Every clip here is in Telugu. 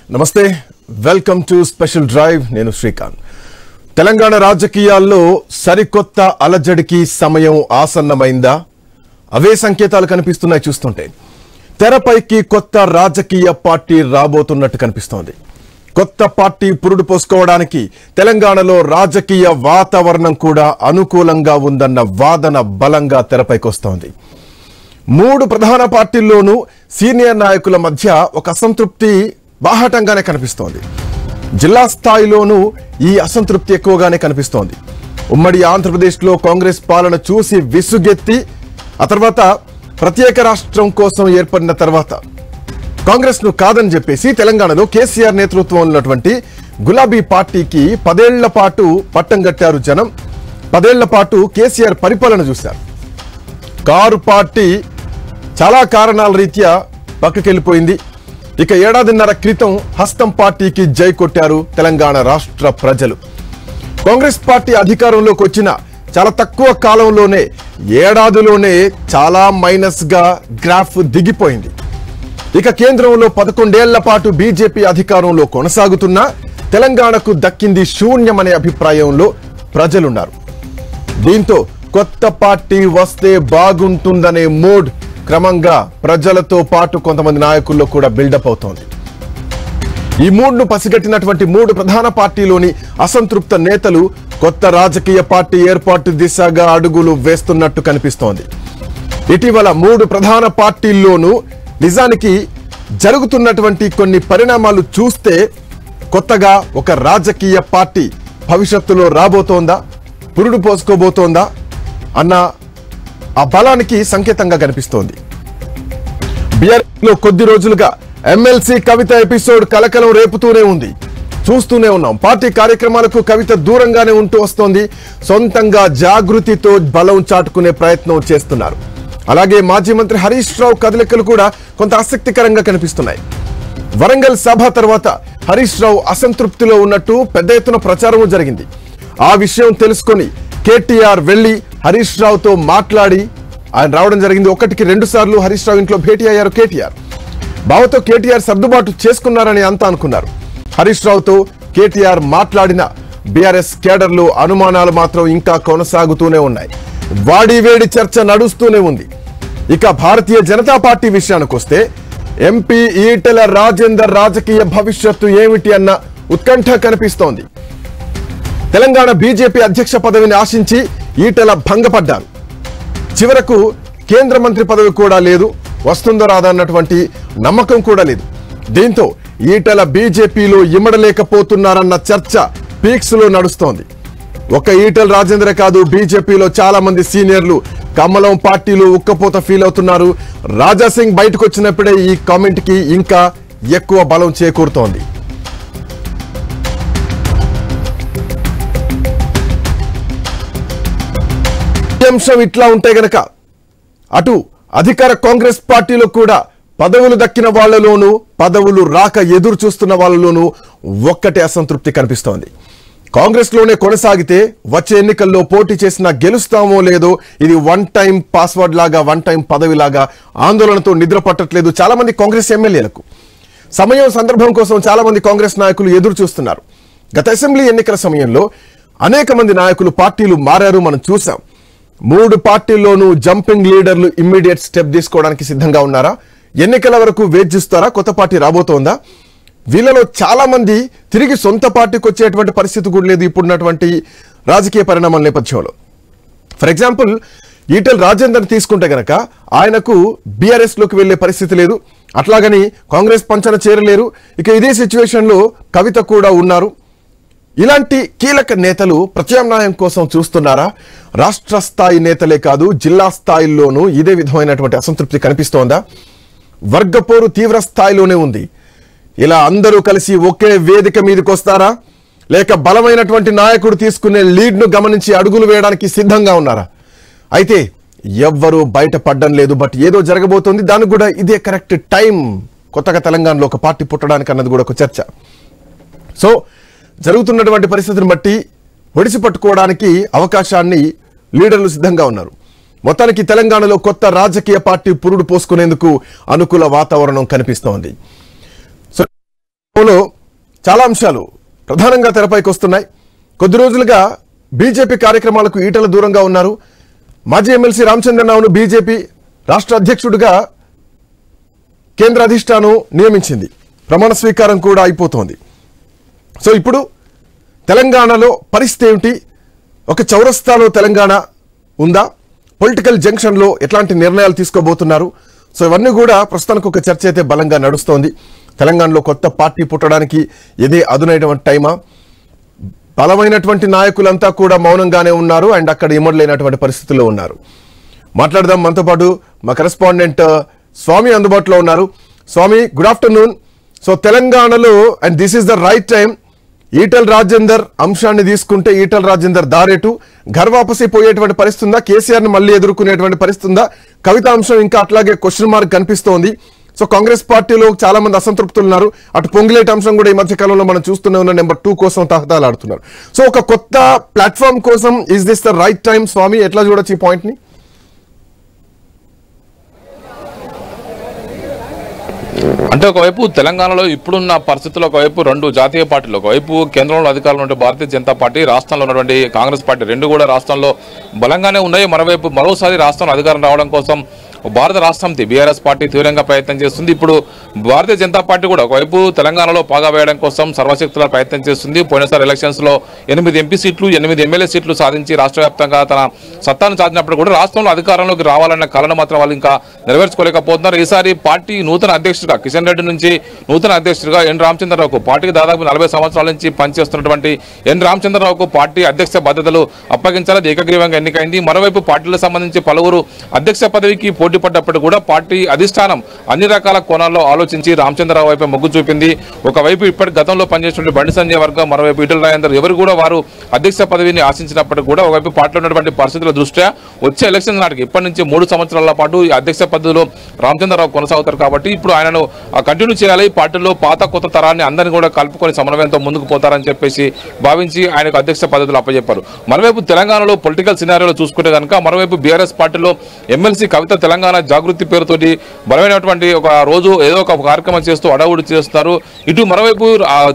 నమస్తే వెల్కమ్ టు స్పెషల్ డ్రైవ్ నేను శ్రీకాంత్ తెలంగాణ రాజకీయాల్లో సరికొత్త అలజడికి సమయం ఆసన్నమైందా అవే సంకేతాలు కనిపిస్తున్నాయి చూస్తుంటే తెరపైకి కొత్త రాజకీయ పార్టీ రాబోతున్నట్టు కనిపిస్తోంది కొత్త పార్టీ పురుడు పోసుకోవడానికి తెలంగాణలో రాజకీయ వాతావరణం కూడా అనుకూలంగా ఉందన్న వాదన బలంగా తెరపైకి వస్తోంది మూడు ప్రధాన పార్టీల్లోనూ సీనియర్ నాయకుల మధ్య ఒక అసంతృప్తి బాహటంగానే కనిపిస్తోంది జిల్లా స్థాయిలోనూ ఈ అసంతృప్తి ఎక్కువగానే కనిపిస్తోంది ఉమ్మడి ఆంధ్రప్రదేశ్లో కాంగ్రెస్ పాలన చూసి విసుగెత్తి ఆ తర్వాత ప్రత్యేక రాష్ట్రం కోసం ఏర్పడిన తర్వాత కాంగ్రెస్ ను కాదని చెప్పేసి తెలంగాణలో కేసీఆర్ నేతృత్వంలో ఉన్నటువంటి గులాబీ పార్టీకి 10 ఏళ్ల పాటు పట్టం కట్టారు జనం 10 ఏళ్ల పాటు కేసీఆర్ పరిపాలన చూశారు కారు పార్టీ చాలా కారణాల రీత్యా పక్కకెళ్ళిపోయింది ఇక ఏడాదిన్నర క్రితం హస్తం పార్టీకి జై కొట్టారు తెలంగాణ రాష్ట్ర ప్రజలు కాంగ్రెస్ పార్టీ అధికారంలోకి వచ్చిన చాలా తక్కువ కాలంలోనే ఏడాదిలోనే చాలా మైనస్ గా గ్రాఫ్ దిగిపోయింది ఇక కేంద్రంలో 11 ఏళ్ల పాటు బీజేపీ అధికారంలో కొనసాగుతున్నా తెలంగాణకు దక్కింది శూన్యమనే అభిప్రాయంలో ప్రజలున్నారు దీంతో కొత్త పార్టీ వస్తే బాగుంటుందనే మూడ్ క్రమంగా ప్రజలతో పాటు కొంతమంది నాయకుల్లో కూడా బిల్డప్ అవుతోంది ఈ మూడ్ను పసిగట్టినటువంటి మూడు ప్రధాన పార్టీలోని అసంతృప్త నేతలు కొత్త రాజకీయ పార్టీ ఏర్పాటు దిశగా అడుగులు వేస్తున్నట్టు కనిపిస్తోంది ఇటీవల మూడు ప్రధాన పార్టీల్లోనూ నిజానికి జరుగుతున్నటువంటి కొన్ని పరిణామాలు చూస్తే కొత్తగా ఒక రాజకీయ పార్టీ భవిష్యత్తులో రాబోతోందా పురుడు పోసుకోబోతోందా అన్న ఆ బలానికి సంకేతంగా కనిపిస్తోంది బీఆర్ఎస్ లో కొద్ది రోజులుగా ఎమ్మెల్సీ కవిత ఎపిసోడ్ కలకలం రేపుతూనే ఉంది చూస్తూనే ఉన్నాం పార్టీ కార్యక్రమాలకు కవిత దూరంగానే ఉంటూ వస్తోంది సొంతంగా జాగృతితో బలం చాటుకునే ప్రయత్నం చేస్తున్నారు అలాగే మాజీ మంత్రి హరీష్ రావు కదలికలు కూడా కొంత ఆసక్తికరంగా కనిపిస్తున్నాయి వరంగల్ సభ తర్వాత హరీష్ రావు అసంతృప్తిలో ఉన్నట్టు పెద్ద ఎత్తున ప్రచారం జరిగింది ఆ విషయం తెలుసుకొని కేటీఆర్ వెళ్లి హరీష్ రావుతో మాట్లాడి ఆయన రావడం జరిగింది ఒకటికి 2 సార్లు హరీష్ రావు ఇంట్లో భేటీ అయ్యారు కేటీఆర్ బావతో కేటీఆర్ సర్దుబాటు చేసుకున్నారని అంతా అనుకున్నారు హరీష్ రావుతో కేటీఆర్ మాట్లాడిన బీఆర్ఎస్ కేడర్లు అనుమానాలు మాత్రం ఇంకా కొనసాగుతూనే ఉన్నాయి వాడివేడి చర్చ నడుస్తూనే ఉంది ఇక భారతీయ జనతా పార్టీ విషయానికి వస్తే ఎంపీ ఈటెల రాజేందర్ రాజకీయ భవిష్యత్తు ఏమిటి అన్న ఉత్కంఠ కనిపిస్తోంది తెలంగాణ బీజేపీ అధ్యక్ష పదవిని ఆశించి ఈటెల భంగపడ్డారు చివరకు కేంద్ర మంత్రి పదవి కూడా లేదు వస్తుందో రాదన్నటువంటి నమ్మకం కూడా లేదు దీంతో ఈటెల బీజేపీలో ఇమడలేకపోతున్నారన్న చర్చ పీక్స్ లో నడుస్తోంది ఒక ఈటెల రాజేంద్ర కాదు బీజేపీలో చాలా మంది సీనియర్లు కమలం పార్టీలు ఉక్కపోత ఫీల్ అవుతున్నారు రాజాసింగ్ బయటకు వచ్చినప్పుడే ఈ కామెంట్ కి ఇంకా ఎక్కువ బలం చేకూరుతోంది అంశం ఇట్లా ఉంటే గనక అటు అధికార కాంగ్రెస్ పార్టీలో కూడా పదవులు దక్కిన వాళ్లలోనూ పదవులు రాక ఎదురు చూస్తున్న వాళ్ళలోనూ ఒక్కటే అసంతృప్తి కనిపిస్తోంది కాంగ్రెస్ లోనే కొనసాగితే వచ్చే ఎన్నికల్లో పోటీ చేసినా గెలుస్తామో లేదో ఇది వన్ టైం పాస్వర్డ్ లాగా వన్ టైం పదవి లాగా ఆందోళనతో నిద్ర పట్టట్లేదు చాలా మంది కాంగ్రెస్ ఎమ్మెల్యేలకు సమయం సందర్భం కోసం చాలా మంది కాంగ్రెస్ నాయకులు ఎదురు చూస్తున్నారు గత అసెంబ్లీ ఎన్నికల సమయంలో అనేక మంది నాయకులు పార్టీలు మారారు మనం చూసాం మూడు పార్టీల్లోనూ జంపింగ్ లీడర్లు ఇమ్మీడియట్ స్టెప్ తీసుకోవడానికి సిద్ధంగా ఉన్నారా ఎన్నికల వరకు వేచి చూస్తారా కొత్త పార్టీ రాబోతోందా వీళ్ళలో చాలా మంది తిరిగి సొంత పార్టీకి వచ్చేటువంటి పరిస్థితి కూడా లేదు ఇప్పుడున్నటువంటి రాజకీయ పరిణామాల నేపథ్యంలో ఫర్ ఎగ్జాంపుల్ ఈటెల రాజేందర్ తీసుకుంటే గనక ఆయనకు బీఆర్ఎస్ లోకి వెళ్లే పరిస్థితి లేదు అట్లాగని కాంగ్రెస్ పంచన చేరలేరు ఇక ఇదే సిచ్యువేషన్ లో కవిత కూడా ఉన్నారు ఇలాంటి కీలక నేతలు ప్రత్యామ్నాయం కోసం చూస్తున్నారా రాష్ట్ర స్థాయి నేతలే కాదు జిల్లా స్థాయిల్లోనూ ఇదే విధమైనటువంటి అసంతృప్తి కనిపిస్తోందా వర్గపోరు తీవ్ర స్థాయిలోనే ఉంది ఇలా అందరూ కలిసి ఒకే వేదిక మీదకి వస్తారా లేక బలమైనటువంటి నాయకుడు తీసుకునే లీడ్ ను గమనించి అడుగులు వేయడానికి సిద్ధంగా ఉన్నారా అయితే ఎవ్వరూ బయటపడడం లేదు బట్ ఏదో జరగబోతోంది దానికి కూడా ఇదే కరెక్ట్ టైం కొత్తగా తెలంగాణలో ఒక పార్టీ పుట్టడానికి అన్నది కూడా ఒక చర్చ సో జరుగుతున్నటువంటి పరిస్థితిని బట్టి ఒడిసి పట్టుకోవడానికి అవకాశాన్ని లీడర్లు సిద్ధంగా ఉన్నారు మొత్తానికి తెలంగాణలో కొత్త రాజకీయ పార్టీ పురుడు పోసుకునేందుకు అనుకూల వాతావరణం కనిపిస్తోంది చాలా అంశాలు ప్రధానంగా తెరపైకి వస్తున్నాయి. కొద్ది రోజులుగా బీజేపీ కార్యక్రమాలకు ఈటల దూరంగా ఉన్నారు. మాజీ ఎమ్మెల్సీ రామచంద్రరావును బీజేపీ రాష్ట్ర అధ్యక్షుడిగా కేంద్ర అధిష్టానం నియమించింది. ప్రమాణ స్వీకారం కూడా అయిపోతోంది. సో ఇప్పుడు తెలంగాణలో పరిస్థితి ఏమిటి? ఒక చౌరస్తాలో తెలంగాణ ఉందా? పొలిటికల్ జంక్షన్లో ఎట్లాంటి నిర్ణయాలు తీసుకోబోతున్నారు? సో ఇవన్నీ కూడా ప్రస్తుతానికి ఒక చర్చ అయితే బలంగా నడుస్తోంది. తెలంగాణలో కొత్త పార్టీ పుట్టడానికి ఇదే అదునైనటువంటి టైమా? బలమైనటువంటి నాయకులంతా కూడా మౌనంగానే ఉన్నారు అండ్ అక్కడ ఇమ్మడలేనటువంటి పరిస్థితుల్లో ఉన్నారు. మాట్లాడదాం. మనతో పాటు మా కరెస్పాండెంట్ స్వామి అందుబాటులో ఉన్నారు. స్వామి, గుడ్ ఆఫ్టర్నూన్. సో తెలంగాణలో and this is the right time. Etela Rajender అంశాన్ని తీసుకుంటే ఈటల రాజేందర్ దారేటు ఘర్వాపసి పోయేటువంటి పరిస్థితి ఉందా? కేసీఆర్ ని మళ్ళీ ఎదుర్కొనేటువంటి పరిస్థితి ఉందా? కవిత అంశం ఇంకా అట్లాగే క్వశ్చన్ మార్క్ కనిపిస్తోంది. సో కాంగ్రెస్ పార్టీలో చాలా మంది అసంతృప్తులు ఉన్నారు. అటు పొంగులేటి అంశం కూడా ఈ మధ్య కాలంలో మనం చూస్తూనే ఉన్న నెంబర్ 2 కోసం తహతాలాడుతున్నారు. సో ఒక కొత్త ప్లాట్ఫామ్ కోసం is this the right time? స్వామి, ఎట్లా చూడొచ్చు ఈ పాయింట్ ని? అంటే ఒకవైపు తెలంగాణలో ఇప్పుడున్న పరిస్థితుల్లో ఒకవైపు రెండు జాతీయ పార్టీలు, ఒకవైపు కేంద్రంలో అధికారంలో ఉండే భారతీయ జనతా పార్టీ, రాష్ట్రంలో ఉన్నటువంటి కాంగ్రెస్ పార్టీ రెండు కూడా రాష్ట్రంలో బలంగానే ఉన్నాయి. మరోవైపు మరోసారి రాష్ట్రంలో అధికారం రావడం కోసం భారత రాష్ట్రసమితి బీఆర్ఎస్ పార్టీ తీవ్రంగా ప్రయత్నం చేస్తుంది. ఇప్పుడు భారతీయ జనతా పార్టీ కూడా ఒకవైపు తెలంగాణలో పాగా వేయడం కోసం సర్వశక్తుల ప్రయత్నం చేస్తుంది. పోయినసారి ఎలక్షన్స్ లో 8 ఎంపీ సీట్లు 8 ఎమ్మెల్యే సీట్లు సాధించి రాష్ట్ర వ్యాప్తంగా తన సత్తాను సాధించినప్పుడు కూడా రాష్ట్రంలో అధికారంలోకి రావాలన్న కలను మాత్రం వాళ్ళు ఇంకా నెరవేర్చుకోలేకపోతున్నారు. ఈసారి పార్టీ నూతన అధ్యక్షుడిగా కిషన్ రెడ్డి నుంచి నూతన అధ్యక్షుడిగా ఎన్ రామచంద్రరావుకు, పార్టీకి దాదాపు 40 సంవత్సరాల నుంచి పనిచేస్తున్నటువంటి ఎన్ రామచంద్రరావుకు పార్టీ అధ్యక్ష బాధ్యతలు అప్పగించాలని ఏకగ్రీవంగా ఎన్నికైంది. మరోవైపు పార్టీలకు సంబంధించి పలువురు అధ్యక్ష పదవికి పోటీ పడ్డప్పుడు కూడా పార్టీ అధిష్టానం అన్ని రకాల కోణాల్లో ఆలోచించి రామచంద్రరావు వైపు మొగ్గు చూపింది. ఒకవైపు ఇప్పటి గతంలో పనిచేసిన బండి సంజయ్ వర్గం, మరోవైపు ఈటల రాజేందర్ ఎవరు కూడా వారు అధ్యక్ష పదవిని ఆశించినప్పటికీ కూడా ఒకవైపు పార్టీలో ఉన్నటువంటి పరిస్థితుల దృష్ట్యా వచ్చే ఎలక్షన్ నాటికి ఇప్పటి నుంచి 3 సంవత్సరాల పాటు ఈ అధ్యక్ష పదవిలో రామచంద్రరావు కొనసాగుతారు. కాబట్టి ఇప్పుడు ఆయనను కంటిన్యూ చేయాలి, పార్టీలో పాత కొత్త తరాన్ని అందరినీ కూడా కలుపుకొని సమన్వయంతో ముందుకు పోతారని చెప్పేసి భావించి ఆయనకు అధ్యక్ష పదవులు అప్పచెప్పారు. మరోవైపు తెలంగాణలో పొలిటికల్ సినారియోలో చూసుకుంటే కనుక మరోవైపు బీఆర్ఎస్ పార్టీలో ఎమ్మెల్సీ కవిత తెలంగాణ జాగృతి పేరుతోటి బలమైనటువంటి ఒక రోజు ఏదో ఒక కార్యక్రమం చేస్తూ అడవుడు చేస్తున్నారు. ఇటు మరోవైపు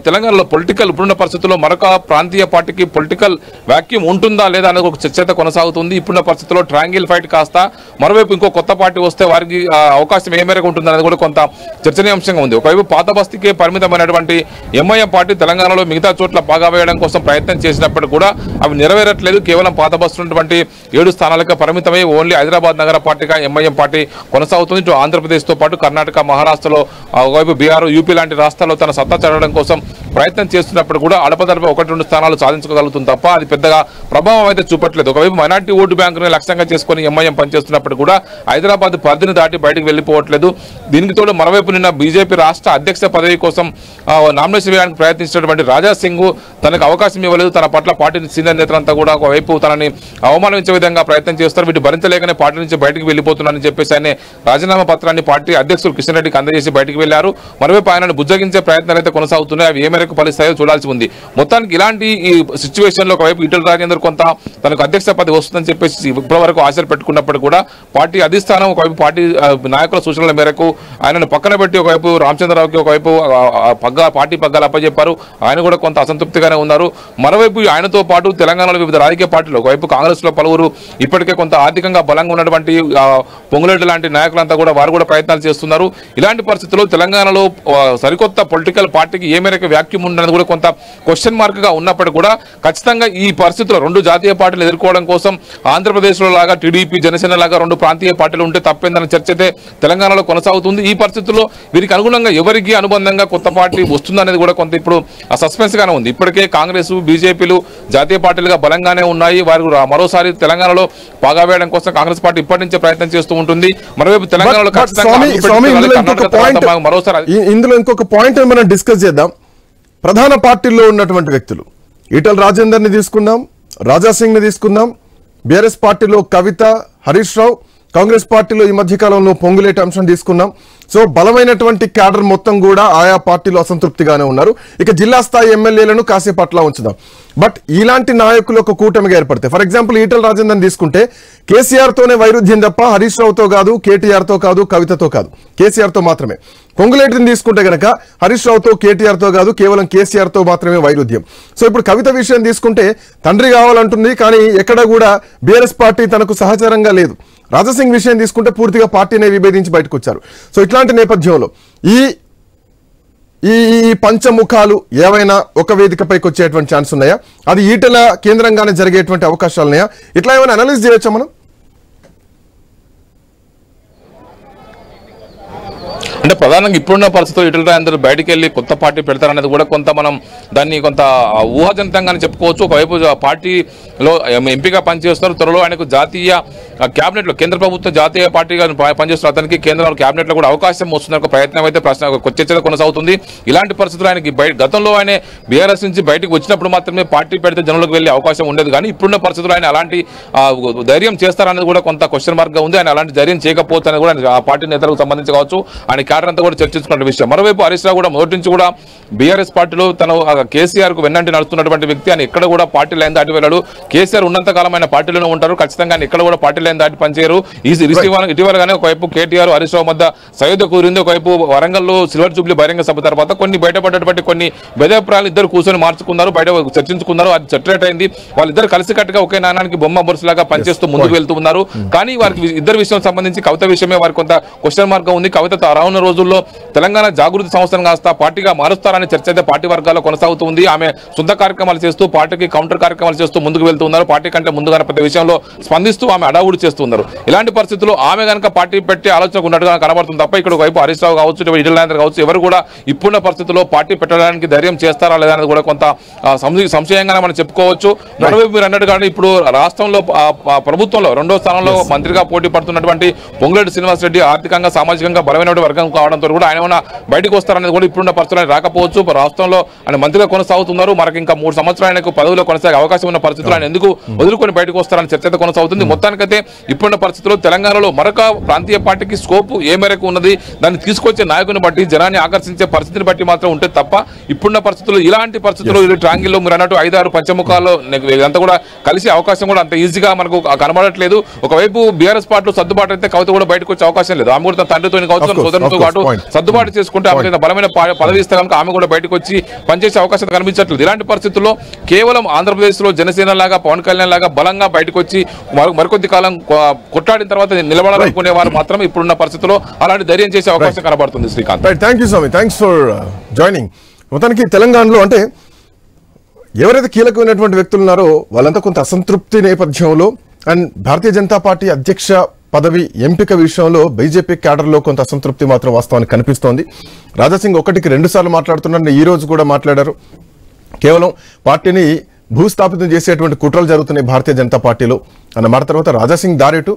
తెలంగాణలో పొలిటికల్ ఇప్పుడున్న పరిస్థితుల్లో మరొక ప్రాంతీయ పార్టీకి పొలిటికల్ వ్యాక్యూమ్ ఉంటుందా లేదా అనేది ఒక చర్చ కొనసాగుతుంది. ఇప్పుడున్న పరిస్థితుల్లో ట్రయాంగిల్ ఫైట్ కాస్త మరోవైపు ఇంకో కొత్త పార్టీ వస్తే వారికి అవకాశం ఏ మేరకు ఉంటుంది అనేది కూడా కొంత చర్చనీయాంశంగా ఉంది. ఒకవైపు పాత బస్తీకే పరిమితమైనటువంటి ఎంఐఎం పార్టీ తెలంగాణలో మిగతా చోట్ల బాగా వేయడం కోసం ప్రయత్నం చేసినప్పటికీ కూడా అవి నెరవేరట్లేదు. కేవలం పాత బస్తు ఉన్నటువంటి 7 స్థానాలకు పరిమితమై ఓన్లీ హైదరాబాద్ నగర పార్టీగా ఎంఐఎం పార్టీ కొనసాగుతుంది. ఇటు ఆంధ్రప్రదేశ్తో పాటు కర్ణాటక, మహారాష్ట్రలో, ఒకవైపు బీహార్, యూపీ లాంటి రాష్ట్రాల్లో తన సత్తా చాటడం కోసం ప్రయత్నం చేస్తున్నప్పుడు కూడా అడపదడప 1-2 స్థానాలు సాధించగలుగుతుంది తప్ప అది పెద్దగా ప్రభావం అయితే చూపట్లేదు. ఒకవైపు మైనార్టీ ఓటు బ్యాంకుని లక్ష్యంగా చేసుకుని ఎంఐఎం పనిచేస్తున్నప్పుడు కూడా హైదరాబాద్ పరిధిని దాటి బయటకు వెళ్ళిపోవట్లేదు. దీనికి తోడు మరోవైపు నిన్న బీజేపీ రాష్ట్ర అధ్యక్ష పదవి కోసం నామినేషన్ వేయడానికి ప్రయత్నించినటువంటి రాజా సింగ్ తనకు అవకాశం ఇవ్వలేదు. తన పట్ల పార్టీ సీనియర్ నేతలంతా కూడా ఒకవైపు తనని అవమానించే విధంగా ప్రయత్నం చేస్తారు. వీటి భరించలేకనే పార్టీ నుంచి బయటకు వెళ్ళిపోతున్నారని చెప్పేసి ఆయన రాజీనామా పత్రాన్ని పార్టీ అధ్యక్షుడు కిషన్ రెడ్డికి అందజేసి బయటకు వెళ్లారు. మరోవైపు ఆయనను బుజ్జగించే ప్రయత్నాలు అయితే కొనసాగుతున్నాయి. అవి ఏ మేరకు ఫలిస్తాయో చూడాల్సి ఉంది. మొత్తానికి ఇలాంటి ఈ సిచ్యువేషన్ లో ఒకవైపు ఈటల రాజేందర్ కొంత తనకు అధ్యక్ష పదవి వస్తుందని చెప్పేసి ఇప్పటి వరకు ఆశలు పెట్టుకున్నప్పుడు కూడా పార్టీ అధిష్టానం ఒకవైపు పార్టీ నాయకుల సూచనల మేరకు ఆయనను పక్కన పెట్టి ఒకవైపు రామచంద్రరావుకి ఒకవైపు పార్టీ పగ్గాలు అప్పచెప్పారు. ఆయన కూడా కొంత అసంతృప్తిగానే ఉన్నారు. మరోవైపు ఆయనతో పాటు తెలంగాణలో వివిధ రాజకీయ పార్టీలు ఒకవైపు కాంగ్రెస్ లో పలువురు ఇప్పటికే కొంత ఆర్థికంగా బలంగా ఉన్నటువంటి పొంగులేటి లాంటి నాయకులంతా కూడా వారు కూడా ప్రయత్నాలు చేస్తున్నారు. ఇలాంటి పరిస్థితుల్లో తెలంగాణలో సరికొత్త పొలిటికల్ పార్టీకి ఏ మేరకు వ్యాక్యూమ్ ఉండఅనేది కూడా కొంత క్వశ్చన్ మార్క్ గా ఉన్నప్పటికీ కూడా ఖచ్చితంగా ఈ పరిస్థితుల్లో 2 జాతీయ పార్టీలు ఎదుర్కోవడం కోసం ఆంధ్రప్రదేశ్లో లాగా టీడీపీ, జనసేన లాగా 2 ప్రాంతీయ పార్టీలు ఉంటే తప్పేందన్న చర్చ అయితే తెలంగాణలో కొనసాగుతుంది. ఈ పరిస్థితుల్లో వీరికి అనుగుణంగా ఎవరికి అనుబంధంగా కొత్త పార్టీ వస్తుందనేది కూడా కొంత ఇప్పుడు సస్పెన్స్ గానే ఉంది. ఇప్పటికే కాంగ్రెస్, బీజేపీలు జాతీయ పార్టీలుగా బలంగానే ఉన్నాయి. వారు మరోసారి తెలంగాణలో పాగా వేయడం కోసం కాంగ్రెస్ పార్టీ ఇప్పటి నుంచే ప్రయత్నం చేస్తూ ఉంటుంది. మరోవైపు తెలంగాణలో ఇందులో ఇంకొక పాయింట్ మనం డిస్కస్ చేద్దాం. ప్రధాన పార్టీల్లో ఉన్నటువంటి వ్యక్తులు ఈటల రాజేందర్ ని తీసుకుందాం, రాజా సింగ్ ని తీసుకుందాం, బీఆర్ఎస్ పార్టీలో కవిత, హరీష్ రావు, కాంగ్రెస్ పార్టీలో ఈ మధ్య కాలంలో పొంగులేటి అంశం తీసుకున్నాం. సో బలమైనటువంటి క్యాడర్ మొత్తం కూడా ఆయా పార్టీలు అసంతృప్తిగానే ఉన్నారు. ఇక జిల్లా స్థాయి ఎమ్మెల్యేలను కాసేపు అట్లా ఉంచుదాం. బట్ ఇలాంటి నాయకులు ఒక కూటమిగా ఏర్పడతాయి. ఫర్ ఎగ్జాంపుల్ ఈటల రాజేందర్ తీసుకుంటే కేసీఆర్ తోనే వైరుధ్యం తప్ప హరీష్ రావుతో కాదు, కేటీఆర్ తో కాదు, కవితతో కాదు, కేసీఆర్ తో మాత్రమే. పొంగులేటిని తీసుకుంటే గనక హరీష్ రావుతో, కేటీఆర్ తో కాదు, కేవలం కేసీఆర్ తో మాత్రమే వైరుధ్యం. సో ఇప్పుడు కవిత విషయం తీసుకుంటే తండ్రి కావాలంటుంది, కానీ ఎక్కడ కూడా బీఆర్ఎస్ పార్టీ తనకు సహచరంగా లేదు. రాజాసింగ్ విషయం తీసుకుంటే పూర్తిగా పార్టీనే విభేదించి బయటకు వచ్చారు. సో ఇట్లాంటి నేపథ్యంలో ఈ పంచముఖాలు ఏవైనా ఒక వేదికపైకి వచ్చేటువంటి ఛాన్స్ ఉన్నాయా? అది ఈటల కేంద్రంగానే జరిగేటువంటి అవకాశాలు ఉన్నాయా? ఇట్లా ఏమైనా అనలైజ్ చేయొచ్చా మనం? అంటే ప్రధానంగా ఇప్పుడున్న పరిస్థితుల్లో ఈటల రాజేందర్ బయటికి వెళ్ళి కొత్త పార్టీ పెడతారనేది కూడా కొంత మనం దాన్ని కొంత ఊహాజనితంగానే చెప్పుకోవచ్చు. ఒకవైపు పార్టీలో ఎంపీగా పనిచేస్తున్నారు, త్వరలో ఆయనకు జాతీయ క్యాబినెట్లో కేంద్ర ప్రభుత్వం జాతీయ పార్టీగా పనిచేస్తున్న అతనికి కేంద్ర క్యాబినెట్లో కూడా అవకాశం వస్తున్న ఒక ప్రయత్నం అయితే చర్చ కొనసాగుతుంది. ఇలాంటి పరిస్థితులు ఆయనకి గతంలో ఆయన బీఆర్ఎస్ నుంచి బయటకు వచ్చినప్పుడు మాత్రమే పార్టీ పెడితే జనంలోకి వెళ్ళే అవకాశం ఉండేది. కానీ ఇప్పుడున్న పరిస్థితుల్లో ఆయన అలాంటి ధైర్యం చేస్తారనేది కూడా కొంత క్వశ్చన్ మార్క్ గా ఉంది. ఆయన అలాంటి ధైర్యం చేయకపోవచ్చు అనేది కూడా ఆ పార్టీ నేతలకు సంబంధించి కావచ్చు, ఆయన క్యాడర్ అంతా కూడా చర్చించుకున్న విషయం. మరోవైపు హరీష్ రావు కూడా మొదటి నుంచి కూడా బీఆర్ఎస్ పార్టీలో తను కేసీఆర్ కు వెన్నంటి నడుస్తున్నటువంటి వ్యక్తి. ఆయన ఎక్కడ కూడా పార్టీ లైన్ దాటి వెళ్ళాడు. కేసీఆర్ ఉన్నంత కాలం ఆయన పార్టీలోనే ఉంటారు, ఖచ్చితంగా ఎక్కడ కూడా పార్టీ లైన్ దాటి పనిచేయరు. ఇటీవలగానే ఒకవైపు కేటీఆర్ హరీష్ రావు మధ్య సయోధ్య కుదిరింది. ఒకవైపు వరంగల్లో సిల్వర్ జూబ్లీ బహిరంగ సభ తర్వాత కొన్ని బయటపడ్డటువంటి కొన్ని భేదాభిప్రాయాలు ఇద్దరు కూర్చొని మార్చుకున్నారు, బయట చర్చించుకున్నారు. అది సెటరేట్ అయింది. వాళ్ళిద్దరు కలిసికట్టుగా ఒకే నాణానికి బొమ్మ బొరుసులాగా పనిచేస్తూ ముందుకు వెళ్తూ ఉన్నారు. కానీ వారికి ఇద్దరు విషయం సంబంధించి కవిత విషయమే వారికి కొంత క్వశ్చన్ మార్క్ ఉంది. కవిత రానున్న రోజుల్లో తెలంగాణ జాగృతి సంస్థను కాస్త పార్టీగా మారుస్తారనే చర్చ అయితే పార్టీ వర్గాల్లో కొనసాగుతుంది. ఆమె సొంత కార్యక్రమాలు చేస్తూ పార్టీకి కౌంటర్ కార్యక్రమాలు చేస్తూ ముందుకు వెళ్తూ ఉన్నారు. పార్టీ కంటే ముందుగానే ప్రతి విషయంలో స్పందిస్తూ ఆమె అడావుడి చేస్తున్నారు. ఇలాంటి పరిస్థితుల్లో ఆమె కనుక పార్టీ పెట్టి ఆలోచన ఉన్నట్టుగా కనబడుతుంది తప్ప ఇక్కడ వైపు హరీష్ రావు కావచ్చు, ఈటల రాజేందర్ కావచ్చు, ఎవరు కూడా ఇప్పుడున్న పరిస్థితుల్లో పార్టీ పెట్టడానికి ధైర్యం చేస్తారా లేదా అనేది కూడా కొంత సంశయంగానే మనం చెప్పుకోవచ్చు. మరోవైపు మీరు అన్నట్టు కానీ ఇప్పుడు రాష్ట్రంలో ప్రభుత్వంలో రెండో స్థానంలో మంత్రిగా పోటీ పడుతున్నటువంటి పొంగులేటి శ్రీనివాస్ రెడ్డి ఆర్థికంగా సామాజికంగా బలమైన వర్గం కావడంతో కూడా ఆయన బయటకు వస్తారనేది కూడా ఇప్పుడున్న పరిస్థితులు రాకపోవచ్చు. రాష్ట్రంలో ఆయన మంత్రిగా కొనసాగుతున్నారు. మనకి ఇంకా 3 సంవత్సరాలు ఆయనకు పదవిలో కొనసాగే అవకాశం ఉన్న పరిస్థితులు ఆయన ఎందుకు వదులుకొని బయటకు వస్తారని చర్చ కొనసాగుతుంది. మొత్తానికైతే ఇప్పుడున్న పరిస్థితుల్లో తెలంగాణలో మరొక ప్రాంతీయ పార్టీకి స్కోప్ ఏ మేరకు ఉన్నది, దాన్ని తీసుకొచ్చే నాయకుని బట్టి, జనాన్ని ఆకర్షించే పరిస్థితిని బట్టి మాత్రం ఉంటే తప్ప ఇప్పుడున్న పరిస్థితుల్లో ఇలాంటి పరిస్థితుల్లో ట్రాంగిల్లో మీరు అన్నట్టు 5-6 పంచముఖాల్లో ఇదంతా కూడా కలిసే అవకాశం కూడా అంత ఈజీగా మనకు కనబడట్లేదు. ఒకవైపు బీఆర్ఎస్ పార్టీలో సర్దుబాటు అయితే కవిత కూడా బయటకు వచ్చే అవకాశం లేదు. ఆమె కూడా తండ్రితో కావచ్చు, సోదరులతో పాటు సర్దుబాటు చేసుకుంటే ఆమె బలమైన పదవి ఇస్తే కనుక ఆమె కూడా బయటకు వచ్చి పనిచేసే అవకాశం కనిపించట్లేదు. ఇలాంటి పరిస్థితుల్లో కేవలం ఆంధ్రప్రదేశ్ లో జనసేన లాగా, పవన్ కళ్యాణ్ లాగా బలంగా బయటకు వచ్చి మరికొద్ది కాలం కొట్లాడిన తర్వాత నిలబడాలనుకునే వారు మాత్రం ఇప్పుడున్న పరిస్థితుల్లో అలాంటి ధైర్యం చేసే అవకాశం కనబడుతుంది. శ్రీకాంత్, థ్యాంక్ యూ స్వామి, థ్యాంక్స్ ఫర్ జాయినింగ్. మొత్తానికి తెలంగాణలో అంటే ఎవరైతే కీలకమైనటువంటి వ్యక్తులు ఉన్నారో వాళ్ళంతా కొంత అసంతృప్తి నేపథ్యంలో అండ్ భారతీయ జనతా పార్టీ అధ్యక్ష పదవి ఎంపిక విషయంలో బీజేపీ క్యాడర్లో కొంత అసంతృప్తి మాత్రం వాస్తవానికి కనిపిస్తోంది. రాజాసింగ్ 1కి 2 సార్లు మాట్లాడుతున్నారు, ఈ రోజు కూడా మాట్లాడారు. కేవలం పార్టీని భూస్థాపితం చేసేటువంటి కుట్రలు జరుగుతున్నాయి భారతీయ జనతా పార్టీలో అన్న మాట. తర్వాత రాజాసింగ్ దారేటు,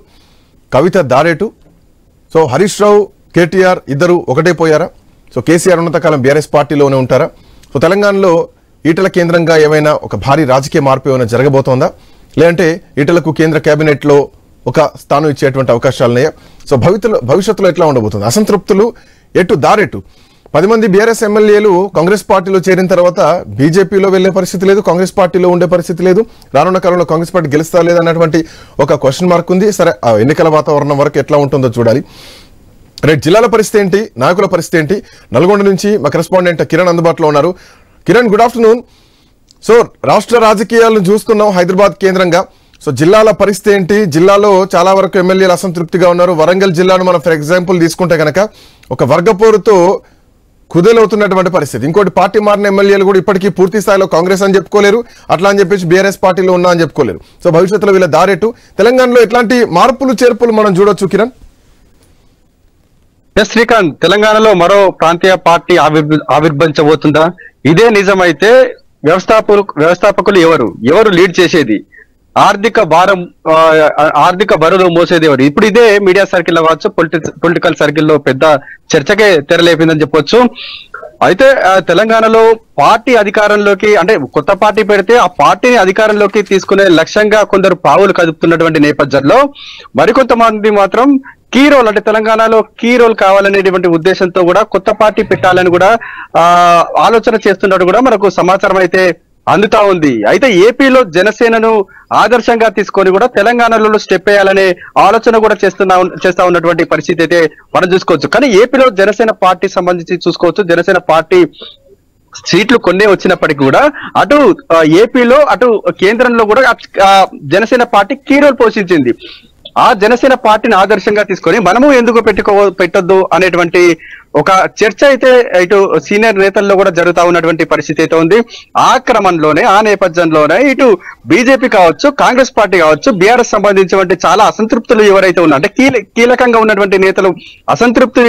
కవిత దారేటు. సో హరీష్ రావు, కేటీఆర్ ఇద్దరు ఒకటే పోయారా? సో కేసీఆర్ ఉన్నంతకాలం బీఆర్ఎస్ పార్టీలోనే ఉంటారా? సో తెలంగాణలో ఈటల కేంద్రంగా ఏమైనా ఒక భారీ రాజకీయ మార్పు ఏమైనా జరగబోతోందా, లేదంటే ఈటలకు కేంద్ర కేబినెట్లో ఒక స్థానం ఇచ్చేటువంటి అవకాశాలున్నాయా? సో భవిష్యత్తులో ఎట్లా ఉండబోతుంది? అసంతృప్తులు ఎటు దారెటు. 10 మంది బీఆర్ఎస్ ఎమ్మెల్యేలు కాంగ్రెస్ పార్టీలో చేరిన తర్వాత బీజేపీలో వెళ్లే పరిస్థితి లేదు, కాంగ్రెస్ పార్టీలో ఉండే పరిస్థితి లేదు. రానున్న కాలంలో కాంగ్రెస్ పార్టీ గెలుస్తా లేదన్నటువంటి ఒక క్వశ్చన్ మార్క్ ఉంది. సరే, ఆ ఎన్నికల వాతావరణం వరకు ఎట్లా ఉంటుందో చూడాలి. రైట్, జిల్లాల పరిస్థితి ఏంటి, నాయకుల పరిస్థితి ఏంటి? నల్గొండ నుంచి మా కరెస్పాండెంట్ కిరణ్ అందుబాటులో ఉన్నారు. Kiran, good afternoon. సో రాష్ట్ర రాజకీయాలను చూస్తున్నాం హైదరాబాద్ కేంద్రంగా. సో జిల్లాల పరిస్థితి ఏంటి? జిల్లాలో చాలా వరకు ఎమ్మెల్యేలు అసంతృప్తిగా ఉన్నారు. వరంగల్ జిల్లాను మనం ఫర్ ఎగ్జాంపుల్ తీసుకుంటే కనుక ఒక వర్గపోరుతో కుదేలవుతున్నటువంటి పరిస్థితి. ఇంకోటి, పార్టీ మారిన ఎమ్మెల్యేలు కూడా ఇప్పటికీ పూర్తి స్థాయిలో కాంగ్రెస్ అని చెప్పుకోలేరు, అట్లా అని చెప్పేసి బీఆర్ఎస్ పార్టీలో ఉన్నా అని చెప్పుకోలేరు. సో భవిష్యత్తులో వీళ్ళ దారేటు. తెలంగాణలో ఎట్లాంటి మార్పులు చేర్పులు మనం చూడొచ్చు కిరణ్? శ్రీకాంత్, తెలంగాణలో మరో ప్రాంతీయ పార్టీ ఆవిర్భవించబోతుందా? ఇదే నిజమైతే వ్యవస్థాపకులు ఎవరు లీడ్ చేసేది? ఆర్థిక బరువు మోసేది ఎవరు? ఇప్పుడు ఇదే మీడియా సర్కిల్ కావచ్చు, పొలిటికల్ సర్కిల్లో పెద్ద చర్చకే తెరలేపిందని చెప్పొచ్చు. అయితే తెలంగాణలో పార్టీ అధికారంలోకి, అంటే కొత్త పార్టీ పెడితే ఆ పార్టీని అధికారంలోకి తీసుకునే లక్ష్యంగా కొందరు పావులు కదుపుతున్నటువంటి నేపథ్యంలో మరికొంతమంది మాత్రం కీ రోల్ అంటే తెలంగాణలో కీ రోల్ కావాలనేటువంటి ఉద్దేశంతో కూడా కొత్త పార్టీ పెట్టాలని కూడా ఆలోచన చేస్తున్నట్టు కూడా మనకు సమాచారం అయితే అందుతా ఉంది. అయితే ఏపీలో జనసేనను ఆదర్శంగా తీసుకొని కూడా తెలంగాణలో స్టెప్ వేయాలనే ఆలోచన కూడా చేస్తా ఉన్నటువంటి పరిస్థితి అయితే మనం చూసుకోవచ్చు. కానీ ఏపీలో జనసేన పార్టీ సంబంధించి చూసుకోవచ్చు. జనసేన పార్టీ సీట్లు కొన్నే వచ్చినప్పటికీ కూడా అటు ఏపీలో అటు కేంద్రంలో కూడా జనసేన పార్టీ కీ రోల్ పోషించింది. ఆ జనసేన పార్టీని ఆదర్శంగా తీసుకొని మనము ఎందుకు పెట్టొద్దు అనేటువంటి ఒక చర్చ అయితే ఇటు సీనియర్ నేతల్లో కూడా జరుగుతా ఉన్నటువంటి పరిస్థితి అయితే ఉంది. ఆ క్రమంలోనే ఆ నేపథ్యంలోనే ఇటు బీజేపీ కావచ్చు, కాంగ్రెస్ పార్టీ కావచ్చు, బీఆర్ఎస్ సంబంధించినటువంటి చాలా అసంతృప్తులు ఎవరైతే ఉన్నా అంటే కీలకంగా ఉన్నటువంటి నేతలు అసంతృప్తి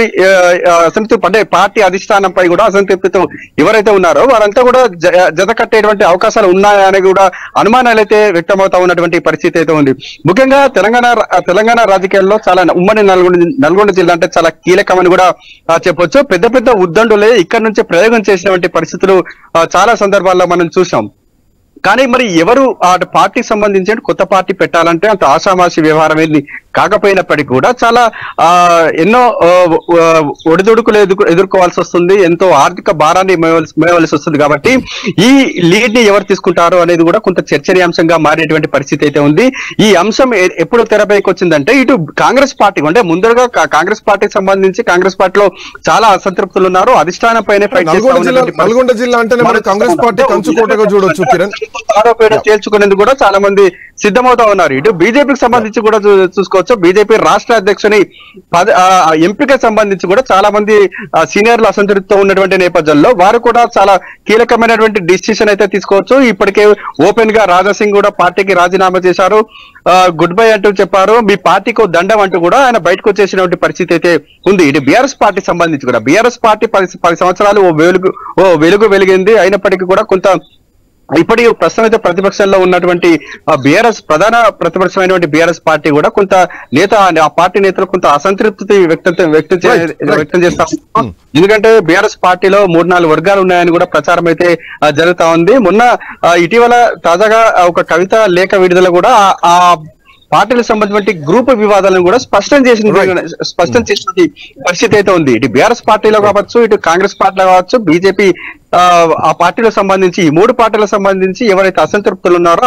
అంటే పార్టీ అధిష్టానంపై కూడా అసంతృప్తితో ఎవరైతే ఉన్నారో వారంతా కూడా జత కట్టేటువంటి అవకాశాలు ఉన్నాయని కూడా అనుమానాలు అయితే వ్యక్తమవుతా ఉన్నటువంటి పరిస్థితి అయితే ఉంది. ముఖ్యంగా తెలంగాణ రాజకీయాల్లో చాలా ఉమ్మడి నల్గొండ జిల్లా అంటే చాలా కీలకమని కూడా చెప్పొచ్చు. పెద్ద పెద్ద ఉద్దండులే ఇక్కడ నుంచి ప్రయోగం చేసినటువంటి పరిస్థితులు చాలా సందర్భాల్లో మనం చూసాం. కానీ మరి ఎవరు ఆ పార్టీకి సంబంధించి కొత్త పార్టీ పెట్టాలంటే అంత ఆషామాషి వ్యవహారం ఏంది కాకపోయినప్పటికీ కూడా చాలా ఎన్నో ఒడిదుడుకులు ఎదుర్కోవాల్సి వస్తుంది, ఎంతో ఆర్థిక భారాన్ని మేవలసి వస్తుంది. కాబట్టి ఈ లీడ్ ని ఎవరు తీసుకుంటారో అనేది కూడా కొంత చర్చనీయాంశంగా మారేటువంటి పరిస్థితి అయితే ఉంది. ఈ అంశం ఎప్పుడు తెరపైకి వచ్చిందంటే ఇటు కాంగ్రెస్ పార్టీ అంటే ముందరగా కాంగ్రెస్ పార్టీకి సంబంధించి కాంగ్రెస్ పార్టీలో చాలా అసంతృప్తులు ఉన్నారు. అధిష్టానం పైన నల్గొండ జిల్లా అంటే మన కాంగ్రెస్ పార్టీ కంచుకోటగా చూడొచ్చు కిరణ్. ఆరోపణ తేల్చుకునేందుకు కూడా చాలా మంది సిద్ధమవుతా ఉన్నారు. ఇటు బీజేపీకి సంబంధించి కూడా చూసుకోవచ్చు. బీజేపీ రాష్ట్ర అధ్యక్షుని ఎంపిక సంబంధించి కూడా చాలా మంది సీనియర్లు అసంతృప్తితో ఉన్నటువంటి నేపథ్యంలో వారు కూడా చాలా కీలకమైనటువంటి డిసిషన్ అయితే తీసుకోవచ్చు. ఇప్పటికే ఓపెన్ గా రాజాసింగ్ కూడా పార్టీకి రాజీనామా చేశారు, గుడ్ బై అంటూ చెప్పారు, మీ పార్టీకి దండం అంటూ కూడా ఆయన బయటకు వచ్చేసినటువంటి పరిస్థితి అయితే ఉంది. ఇటు బీఆర్ఎస్ పార్టీ సంబంధించి కూడా బీఆర్ఎస్ పార్టీ 10 సంవత్సరాలు ఓ వెలుగు వెలిగింది. అయినప్పటికీ కూడా కొంత ఇప్పటికీ ప్రస్తుతం అయితే ప్రతిపక్షంలో ఉన్నటువంటి బీఆర్ఎస్ ప్రధాన ప్రతిపక్షమైనటువంటి బీఆర్ఎస్ పార్టీ కూడా కొంత ఆ పార్టీ నేతలు కొంత అసంతృప్తి వ్యక్తం చేస్తా. ఎందుకంటే బీఆర్ఎస్ పార్టీలో 3-4 వర్గాలు ఉన్నాయని కూడా ప్రచారం అయితే జరుగుతా ఉంది. మొన్న ఇటీవల తాజాగా ఒక కవిత లేఖ విడుదల కూడా ఆ పార్టీలకు సంబంధించిన గ్రూప్ వివాదాలను కూడా స్పష్టం చేసిన పరిస్థితి అయితే ఉంది. ఇటు బీఆర్ఎస్ పార్టీలో కావచ్చు, ఇటు కాంగ్రెస్ పార్టీలో కావచ్చు, బీజేపీ ఆ పార్టీలకు సంబంధించి ఈ 3 పార్టీలకు సంబంధించి ఎవరైతే అసంతృప్తులు ఉన్నారో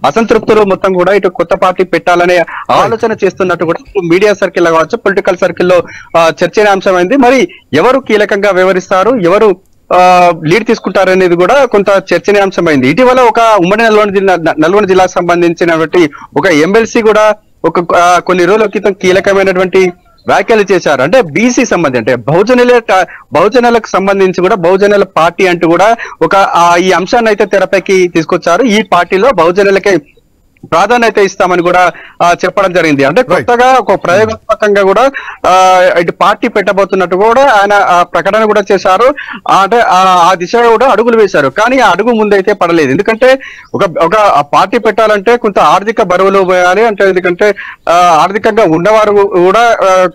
అసంతృప్తులు మొత్తం కూడా ఇటు కొత్త పార్టీ పెట్టాలనే ఆలోచన చేస్తున్నట్టు కూడా మీడియా సర్కిల్ కావచ్చు, పొలిటికల్ సర్కిల్లో చర్చనీయాంశమైంది. మరి ఎవరు కీలకంగా వ్యవహరిస్తారు, ఎవరు లీడ్ తీసుకుంటారు అనేది కూడా కొంత చర్చనీయాంశమైంది. ఇటీవల ఒక ఉమ్మడి నల్గొండ జిల్లాకు సంబంధించినటువంటి ఒక ఎమ్మెల్సీ కూడా కొన్ని రోజుల క్రితం కీలకమైనటువంటి వ్యాఖ్యలు చేశారు. అంటే బీసీ సంబంధించి అంటే బహుజనులకు సంబంధించి కూడా బహుజనుల పార్టీ అంటూ కూడా ఈ అంశాన్ని అయితే తెరపైకి తీసుకొచ్చారు. ఈ పార్టీలో బహుజనులకే ప్రాధాన్యత ఇస్తామని కూడా చెప్పడం జరిగింది. అంటే కొత్తగా ఒక ప్రయోగాత్మకంగా కూడా ఇటు పార్టీ పెట్టబోతున్నట్టు కూడా ఆయన ప్రకటన కూడా చేశారు. అంటే ఆ దిశగా కూడా అడుగులు వేశారు. కానీ ఆ అడుగు ముందైతే పడలేదు. ఎందుకంటే ఒక పార్టీ పెట్టాలంటే కొంత ఆర్థిక బరువులు పోయాలి. అంటే ఎందుకంటే ఆర్థికంగా ఉన్నవారు కూడా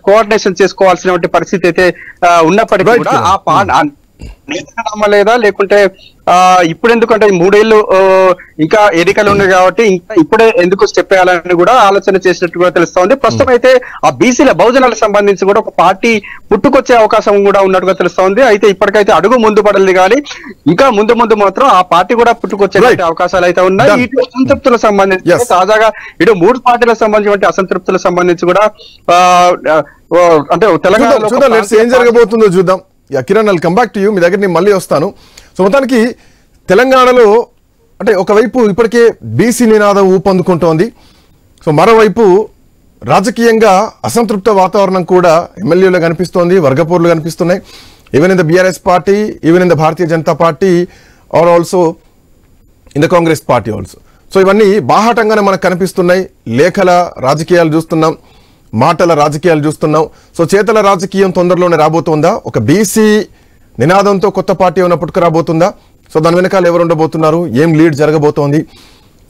కోఆర్డినేషన్ చేసుకోవాల్సినటువంటి పరిస్థితి అయితే ఉన్నప్పటికీ కూడా ఆ నమ్మలేదా లేకుంటే ఇప్పుడు ఎందుకంటే 3 ఏళ్ళు ఇంకా ఎన్నికలు ఉన్నాయి కాబట్టి ఇంకా ఇప్పుడే ఎందుకు స్టెప్ వేయాలని కూడా ఆలోచన చేసినట్టుగా తెలుస్తోంది. ప్రస్తుతం అయితే ఆ బీసీల బహుజనాలకు సంబంధించి కూడా ఒక పార్టీ పుట్టుకొచ్చే అవకాశం కూడా ఉన్నట్టుగా తెలుస్తోంది. అయితే ఇప్పటికైతే అడుగు ముందు పడలేదు కానీ ఇంకా ముందు మాత్రం ఆ పార్టీ కూడా పుట్టుకొచ్చే అవకాశాలు అయితే ఉన్నాయి. ఇటు అసంతృప్తులకు సంబంధించి తాజాగా ఇటు 3 పార్టీలకు సంబంధించిన అసంతృప్తులకు సంబంధించి కూడా అంటే తెలంగాణ ఏం జరగబోతుందో చూద్దాం. Kiran I'll come back to you. మీ దగ్గర నేను మళ్ళీ వస్తాను. సో మొత్తానికి తెలంగాణలో అంటే ఒకవైపు ఇప్పటికే బీసీ నినాదం ఊపందుకుంటోంది. సో మరోవైపు రాజకీయంగా అసంతృప్త వాతావరణం కూడా ఎమ్మెల్యేలో కనిపిస్తోంది, వర్గపోర్లు కనిపిస్తున్నాయి. Even in the BRS party, even in the Bharatiya Janata party or also in the Congress party also. So ఇవన్నీ బాహాటంగానే మనకు కనిపిస్తున్నాయి. లేఖల రాజకీయాలు చూస్తున్నాం, మాటల రాజకీయాలు చూస్తున్నాం. సో చేతల రాజకీయం తొందరలోనే రాబోతుందా? ఒక బీసీ నినాదంతో కొత్త పార్టీ ఏమైనా పుట్టుకురాబోతుందా? సో దాని వెనకాల ఎవరు ఉండబోతున్నారు? ఏం లీడ్ జరగబోతోంది?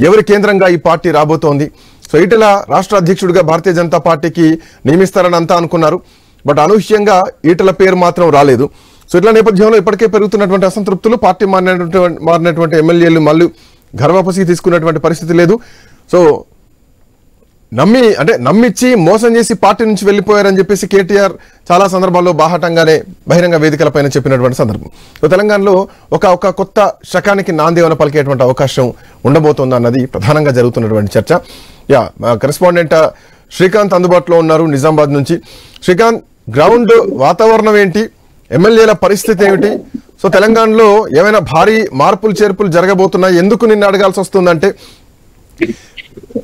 ఎవరి కేంద్రంగా ఈ పార్టీ రాబోతోంది? సో ఈటెల రాష్ట్ర అధ్యక్షుడిగా భారతీయ జనతా పార్టీకి నియమిస్తారని అంతా అనుకున్నారు. బట్ అనూహ్యంగా ఈటెల పేరు మాత్రం రాలేదు. సో ఇట్లా నేపథ్యంలో ఇప్పటికే పెరుగుతున్నటువంటి అసంతృప్తులు, పార్టీ మారినటువంటి ఎమ్మెల్యేలు మళ్ళీ గర్వపసి తీసుకున్నటువంటి పరిస్థితి లేదు. సో నమ్మిచ్చి మోసం చేసి పార్టీ నుంచి వెళ్ళిపోయారని చెప్పేసి కేటీఆర్ చాలా సందర్భాల్లో బాహాటంగానే బహిరంగ వేదికలపైన చెప్పినటువంటి సందర్భం. తెలంగాణలో ఒక కొత్త శకానికి నాందేవన పలికేటువంటి అవకాశం ఉండబోతోంది అన్నది ప్రధానంగా జరుగుతున్నటువంటి చర్చ. కరెస్పాండెంట్ శ్రీకాంత్ అందుబాటులో ఉన్నారు నిజామాబాద్ నుంచి. శ్రీకాంత్, గ్రౌండ్ వాతావరణం ఏంటి, ఎమ్మెల్యేల పరిస్థితి ఏమిటి? సో తెలంగాణలో ఏమైనా భారీ మార్పులు చేర్పులు జరగబోతున్నాయి? ఎందుకు నిన్ను అడగాల్సి వస్తుందంటే,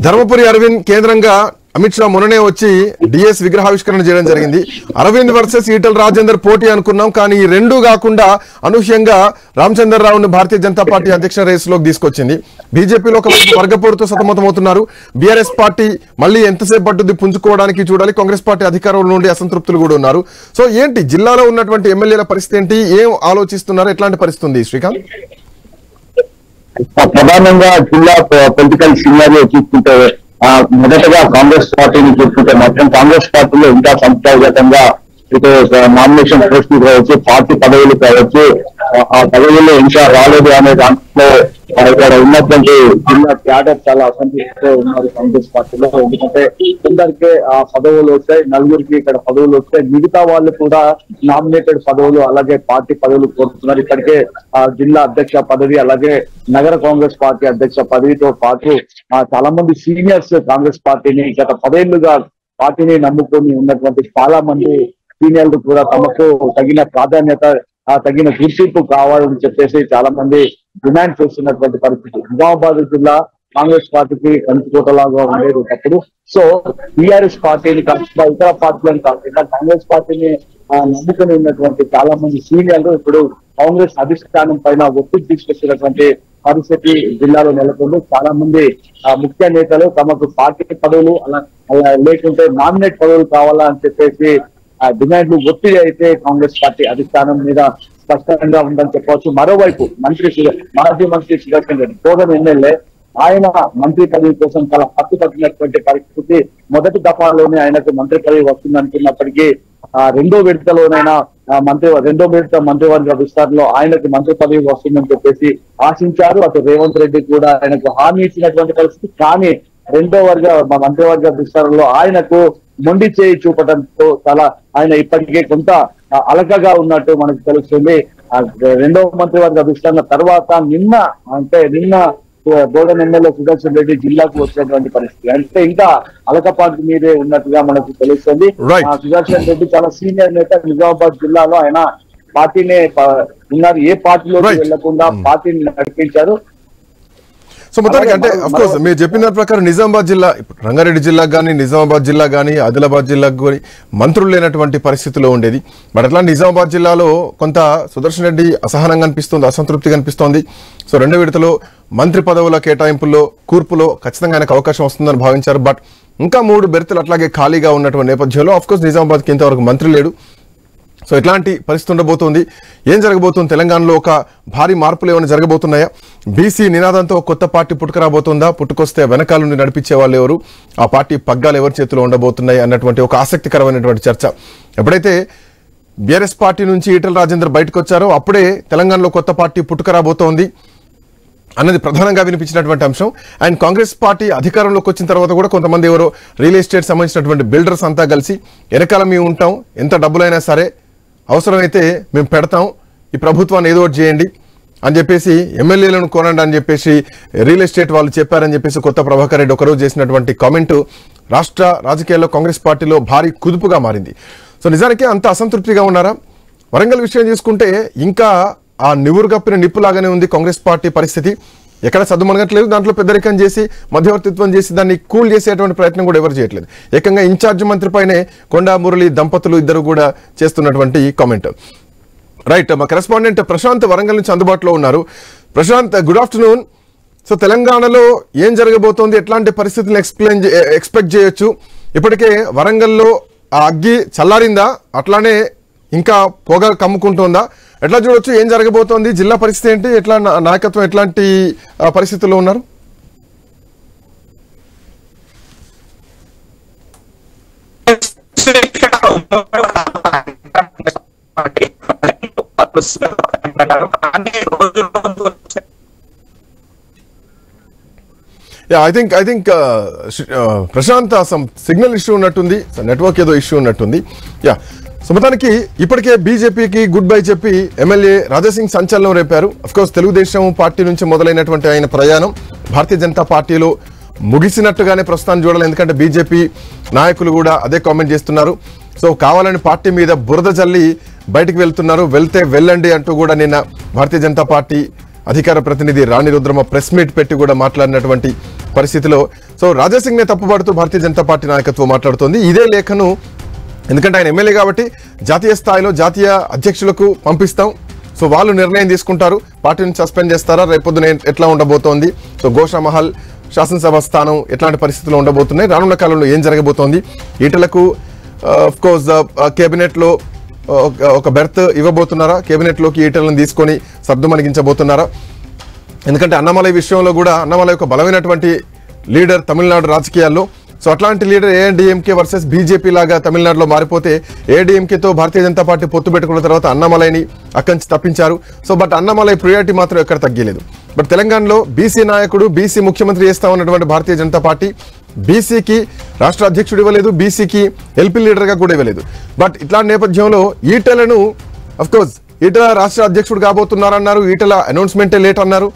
ధర్మపురి అరవింద్ కేంద్రంగా అమిత్ షా మొన్ననే వచ్చి డిఎస్ విగ్రహావిష్కరణ చేయడం జరిగింది. అరవింద్ వర్సెస్ ఈటల రాజేందర్ పోటీ అనుకున్నాం, కానీ ఈ రెండూ కాకుండా అనూహ్యంగా రామచంద్రరావును భారతీయ జనతా పార్టీ అధ్యక్ష రేసులోకి తీసుకొచ్చింది. బీజేపీలో ఒక వర్గపోరుతో సతమతమవుతున్నారు. బీఆర్ఎస్ పార్టీ మళ్ళీ ఎంతసేపు పట్టుద్ది పుంజుకోవడానికి చూడాలి. కాంగ్రెస్ పార్టీ అధికారంలో నుండి అసంతృప్తులు కూడా ఉన్నారు. సో ఏంటి జిల్లాలో ఉన్నటువంటి ఎమ్మెల్యేల పరిస్థితి ఏంటి, ఏం ఆలోచిస్తున్నారు, ఎట్లాంటి పరిస్థితి ఉంది శ్రీకాంత్? ప్రధానంగా జిల్లా పొలిటికల్ సినారియో చూసుకుంటే మొదటగా కాంగ్రెస్ పార్టీని చూసుకుంటే మాత్రం కాంగ్రెస్ పార్టీలో ఇంకా సంస్థాగతంగా ఇటు నామినేషన్ పోస్టులు కావచ్చు, పార్టీ పదవులు కావచ్చు, ఆ పదవుల్లో ఇంకా రాలేదు అనే దాంట్లో ఇక్కడ ఉన్నటువంటి జిల్లా క్యాడర్ చాలా అసంతృప్తితో ఉన్నారు కాంగ్రెస్ పార్టీలో. ఎందుకంటే కొందరికి ఆ పదవులు వస్తాయి, నలుగురికి ఇక్కడ పదవులు వస్తాయి, మిగతా వాళ్ళు కూడా నామినేటెడ్ పదవులు అలాగే పార్టీ పదవులు కోరుతున్నారు. ఇప్పటికే ఆ జిల్లా అధ్యక్ష పదవి అలాగే నగర కాంగ్రెస్ పార్టీ అధ్యక్ష పదవితో పాటు చాలా మంది సీనియర్స్ కాంగ్రెస్ పార్టీని గత 10 ఏళ్లుగా పార్టీని నమ్ముకొని ఉన్నటువంటి చాలా మంది సీనియర్లు కూడా తమకు తగిన ప్రాధాన్యత తగిన గుర్తింపు కావాలని చెప్పేసి చాలా మంది డిమాండ్ చేస్తున్నటువంటి పరిస్థితి. నిజామాబాద్ జిల్లా కాంగ్రెస్ పార్టీకి కంచుకోటలాగా ఉండేది ఒకప్పుడు. సో టీఆర్ఎస్ పార్టీని కాకుండా ఇతర పార్టీలను కాకుండా కాంగ్రెస్ పార్టీని నమ్ముకొని ఉన్నటువంటి చాలా మంది సీనియర్లు ఇప్పుడు కాంగ్రెస్ అధిష్టానం పైన ఒత్తిడి తీసుకొచ్చినటువంటి పరిస్థితి జిల్లాలో నెలకొంది. చాలా మంది ముఖ్య నేతలు తమకు పార్టీ పదవులు అలా లేకుంటే నామినేట్ పదవులు కావాలా అని చెప్పేసి డిమాండ్లు ఒత్తిడి అయితే కాంగ్రెస్ పార్టీ అధిష్టానం మీద స్పష్టంగా ఉందని చెప్పవచ్చు. మరోవైపు మాజీ మంత్రి సుదర్శన్ రెడ్డి కోదం ఎమ్మెల్యే ఆయన మంత్రి పదవి కోసం చాలా పట్టుపట్టినటువంటి పరిస్థితి. మొదటి దఫాలోనే ఆయనకు మంత్రి పదవి వస్తుంది అనుకున్నప్పటికీ రెండో విడత మంత్రివర్గ విస్తరణలో ఆయనకు మంత్రి పదవి వస్తుందని చెప్పేసి ఆశించారు. అటు రేవంత్ రెడ్డి కూడా ఆయనకు హామీ ఇచ్చినటువంటి పరిస్థితి. కానీ మంత్రివర్గ విస్తరణలో ఆయనకు మొండి చేయి చూపడంతో చాలా ఆయన ఇప్పటికే కొంత అలకగా ఉన్నట్టు మనకు తెలుస్తుంది. రెండవ మంత్రివర్గ విస్తరణ తర్వాత నిన్న బోడన్ ఎమ్మెల్యే సుదర్శన్ రెడ్డి జిల్లాకు వచ్చినటువంటి పరిస్థితి. అంటే ఇంకా అలకపాటి మీదే ఉన్నట్టుగా మనకు తెలుస్తుంది. సుదర్శన్ రెడ్డి చాలా సీనియర్ నేత నిజామాబాద్ జిల్లాలో. ఆయన పార్టీనే ఉన్నారు, ఏ పార్టీలోకి వెళ్లకుండా పార్టీని నడిపించారు. సో మొత్తానికి అంటే అఫ్కోర్స్ మీరు చెప్పిన దాని ప్రకారం నిజామాబాద్ జిల్లా, రంగారెడ్డి జిల్లాకు కానీ నిజామాబాద్ జిల్లా కానీ ఆదిలాబాద్ జిల్లాకు కానీ మంత్రులు లేనటువంటి పరిస్థితిలో ఉండేది. బట్ అట్లా నిజామాబాద్ జిల్లాలో కొంత సుదర్శన్ రెడ్డి అసహనంగా అనిపిస్తుంది, అసంతృప్తిగా అనిపిస్తోంది. సో 2వ విడతలో మంత్రి పదవుల కేటాయింపుల్లో కూర్పులో ఖచ్చితంగా ఆయనకు అవకాశం వస్తుందని భావించారు. బట్ ఇంకా 3 బెర్తులు అట్లాగే ఖాళీగా ఉన్నటువంటి నేపథ్యంలో అఫ్కోర్స్ నిజామాబాద్కి ఇంతవరకు మంత్రి లేడు. సో ఎట్లాంటి పరిస్థితి ఉండబోతోంది, ఏం జరగబోతుంది, తెలంగాణలో ఒక భారీ మార్పులు ఏమైనా జరగబోతున్నాయా, బీసీ నినాదంతో కొత్త పార్టీ పుట్టుకురాబోతుందా, పుట్టుకొస్తే వెనకాల నుండి నడిపించే వాళ్ళు ఎవరు, ఆ పార్టీ పగ్గాలు ఎవరి చేతిలో ఉండబోతున్నాయి అన్నటువంటి ఒక ఆసక్తికరమైనటువంటి చర్చ. ఎప్పుడైతే బీఆర్ఎస్ పార్టీ నుంచి ఈటల రాజేందర్ బయటకు వచ్చారో అప్పుడే తెలంగాణలో కొత్త పార్టీ పుట్టుకురాబోతోంది అన్నది ప్రధానంగా వినిపించినటువంటి అంశం. అండ్ కాంగ్రెస్ పార్టీ అధికారంలోకి వచ్చిన తర్వాత కూడా కొంతమంది ఎవరో రియల్ ఎస్టేట్ సంబంధించినటువంటి బిల్డర్స్ అంతా కలిసి వెనకాల మేము ఉంటాం, ఎంత డబ్బులైనా సరే అవసరమైతే మేము పెడతాం, ఈ ప్రభుత్వాన్ని ఏదో ఒకటి చేయండి అని చెప్పేసి ఎమ్మెల్యేలను కొనండి అని చెప్పేసి రియల్ ఎస్టేట్ వాళ్ళు చెప్పారని చెప్పేసి కొత్త ప్రభాకర్ రెడ్డి ఒకరోజు చేసినటువంటి కామెంటు రాష్ట్ర రాజకీయాల్లో కాంగ్రెస్ పార్టీలో భారీ కుదుపుగా మారింది. సో నిజానికి అంత అసంతృప్తిగా ఉన్నారా? వరంగల్ విషయం చూసుకుంటే ఇంకా ఆ నివురు కప్పిన నిప్పులాగానే ఉంది కాంగ్రెస్ పార్టీ పరిస్థితి. ఎక్కడ సద్దుమనగట్లేదు, దాంట్లో పెద్దరికం చేసి మధ్యవర్తిత్వం చేసి దాన్ని కూల్ చేసేటువంటి ప్రయత్నం కూడా ఎవరు చేయట్లేదు. ఏకంగా ఇన్ఛార్జ్ మంత్రి పైనే కొండా మురళి దంపతులు ఇద్దరు కూడా చేస్తున్నటువంటి కామెంట్. రైట్, మా కరెస్పాండెంట్ ప్రశాంత్ వరంగల్ నుంచి అందుబాటులో ఉన్నారు. Prashanth, good afternoon. సో తెలంగాణలో ఏం జరగబోతోంది, ఎట్లాంటి పరిస్థితులను ఎక్స్పెక్ట్ చేయొచ్చు? ఇప్పటికే వరంగల్లో ఆ అగ్గి చల్లారిందా, అట్లానే ఇంకా పొగ కమ్ముకుంటుందా, ఎట్లా చూడొచ్చు, ఏం జరగబోతోంది, జిల్లా పరిస్థితి ఏంటి, ఎట్లా నాయకత్వం ఎట్లాంటి పరిస్థితుల్లో ఉన్నారు? I think Prashant some signal issue ఉన్నట్టుంది, నెట్వర్క్ ఏదో ఇష్యూ ఉన్నట్టుంది. సో మొత్తానికి ఇప్పటికే బీజేపీకి గుడ్ బై చెప్పి ఎమ్మెల్యే రాజాసింగ్ సంచలనం రేపారు. అఫ్కోర్స్ తెలుగుదేశం పార్టీ నుంచి మొదలైనటువంటి ఆయన ప్రయాణం భారతీయ జనతా పార్టీలో ముగిసినట్టుగానే ప్రస్తుతాన్ని చూడాలి. ఎందుకంటే బీజేపీ నాయకులు కూడా అదే కామెంట్ చేస్తున్నారు. సో కావాలని పార్టీ మీద బురద జల్లి బయటికి వెళ్తున్నారు, వెళ్తే వెళ్ళండి అంటూ కూడా నిన్న భారతీయ జనతా పార్టీ అధికార ప్రతినిధి రాణి రుద్రమ ప్రెస్ మీట్ పెట్టి కూడా మాట్లాడినటువంటి పరిస్థితిలో సో రాజాసింగ్ నే తప్పుపడుతూ భారతీయ జనతా పార్టీ నాయకత్వం మాట్లాడుతోంది. ఇదే లేఖను ఎందుకంటే ఆయన ఎమ్మెల్యే కాబట్టి జాతీయ స్థాయిలో జాతీయ అధ్యక్షులకు పంపిస్తాం, సో వాళ్ళు నిర్ణయం తీసుకుంటారు, పార్టీని సస్పెండ్ చేస్తారా, రేపొద్దున ఎట్లా ఉండబోతోంది, సో గోషామహల్ శాసనసభ స్థానం ఎట్లాంటి పరిస్థితుల్లో ఉండబోతున్నాయి, రానున్న కాలంలో ఏం జరగబోతోంది, ఈటలకు అఫ్కోర్స్ కేబినెట్లో ఒక బెర్త్ ఇవ్వబోతున్నారా, కేబినెట్లోకి ఈటలను తీసుకొని సర్దుమణిగించబోతున్నారా. ఎందుకంటే అన్నమలై విషయంలో కూడా అన్నమలై ఒక బలమైనటువంటి లీడర్ తమిళనాడు రాజకీయాల్లో. సో అట్లాంటి లీడర్ ఏఐడిఎంకే వర్సెస్ బీజేపీ లాగా తమిళనాడులో మారిపోతే ఏఐడిఎంకేతో భారతీయ జనతా పార్టీ పొత్తు పెట్టుకున్న తర్వాత అన్నమలైని అక్కడి నుంచి తప్పించారు. సో బట్ అన్నమలై ప్రియారిటీ మాత్రం ఎక్కడ తగ్గలేదు. బట్ తెలంగాణలో బీసీ నాయకుడు బీసీ ముఖ్యమంత్రి చేస్తా ఉన్నటువంటి భారతీయ జనతా పార్టీ బీసీకి రాష్ట్ర అధ్యక్షుడు ఇవ్వలేదు, బీసీకి ఎల్పీ లీడర్గా కూడా ఇవ్వలేదు. బట్ ఇట్లాంటి నేపథ్యంలో ఈటలను అఫ్కోర్స్ ఈటల రాష్ట్ర అధ్యక్షుడు కాబోతున్నారన్నారు, ఈటల అనౌన్స్మెంటే లేట్ అన్నారు.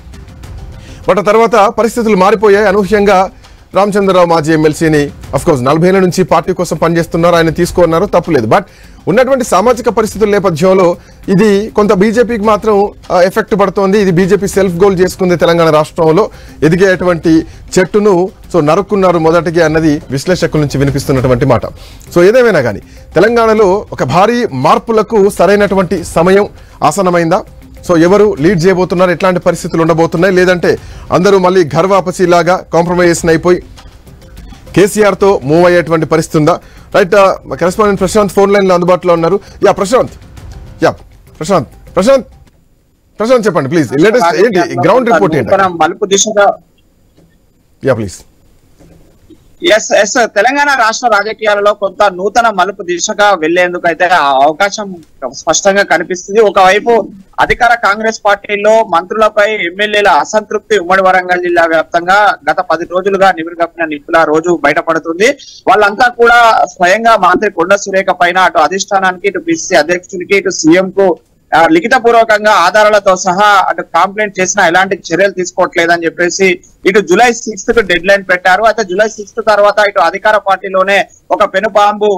బట్ ఆ తర్వాత పరిస్థితులు మారిపోయాయి. అనూహ్యంగా రామచంద్రరావు మాజీ ఎమ్మెల్సీని అఫ్కోర్స్ 40 ఏళ్ల నుంచి పార్టీ కోసం పనిచేస్తున్నారు, ఆయన తీసుకున్నారు, తప్పులేదు. బట్ ఉన్నటువంటి సామాజిక పరిస్థితుల నేపథ్యంలో ఇది కొంత బీజేపీకి మాత్రం ఎఫెక్ట్ పడుతోంది. ఇది బీజేపీ సెల్ఫ్ గోల్ చేసుకుంది. తెలంగాణ రాష్ట్రంలో ఎదిగేటువంటి చెట్టును సో నరుక్కున్నారు మొదటిగా అన్నది విశ్లేషకుల నుంచి వినిపిస్తున్నటువంటి మాట. సో ఏదేమైనా కానీ తెలంగాణలో ఒక భారీ మార్పులకు సరైనటువంటి సమయం ఆసన్నమైందా, సో ఎవరు లీడ్ చేయబోతున్నారు, ఎట్లాంటి పరిస్థితులు ఉండబోతున్నాయి, లేదంటే అందరూ మళ్ళీ ఘర్ వాపసీ లాగా కాంప్రమైజేషన్ అయిపోయి కేసీఆర్ తో మూవ్ అయ్యేటువంటి పరిస్థితి ఉందా? Right, correspondent Prashanth phone line లో అందుబాటులో ఉన్నారు. ప్రశాంత్ చెప్పండి ప్లీజ్, లేటెస్ట్ ఏంటి గ్రౌండ్ రిపోర్ట్ ఏంటి? ప్లీజ్. ఎస్ తెలంగాణ రాష్ట్ర రాజకీయాలలో కొంత నూతన మలుపు దిశగా వెళ్లేందుకు అయితే అవకాశం స్పష్టంగా కనిపిస్తుంది. ఒకవైపు అధికార కాంగ్రెస్ పార్టీలో మంత్రులపై ఎమ్మెల్యేల అసంతృప్తి ఉమ్మడి వరంగల్ జిల్లా వ్యాప్తంగా గత 10 రోజులుగా నివిరుగప్పిన నిప్పుల రోజు బయటపడుతుంది. వాళ్ళంతా కూడా స్వయంగా మంత్రి కొండ సురేఖ పైన అటు అధిష్టానానికి, ఇటు పిసిసి అధ్యక్షుడికి, ఇటు సీఎం కు లిఖిత పూర్వకంగా ఆధారాలతో సహా అటు కంప్లైంట్ చేసినా ఎలాంటి చర్యలు తీసుకోవట్లేదని చెప్పేసి ఇటు July 6th కు డెడ్ లైన్ పెట్టారు. అయితే July 6th తర్వాత ఇటు అధికార పార్టీలోనే ఒక పెనుబాంబు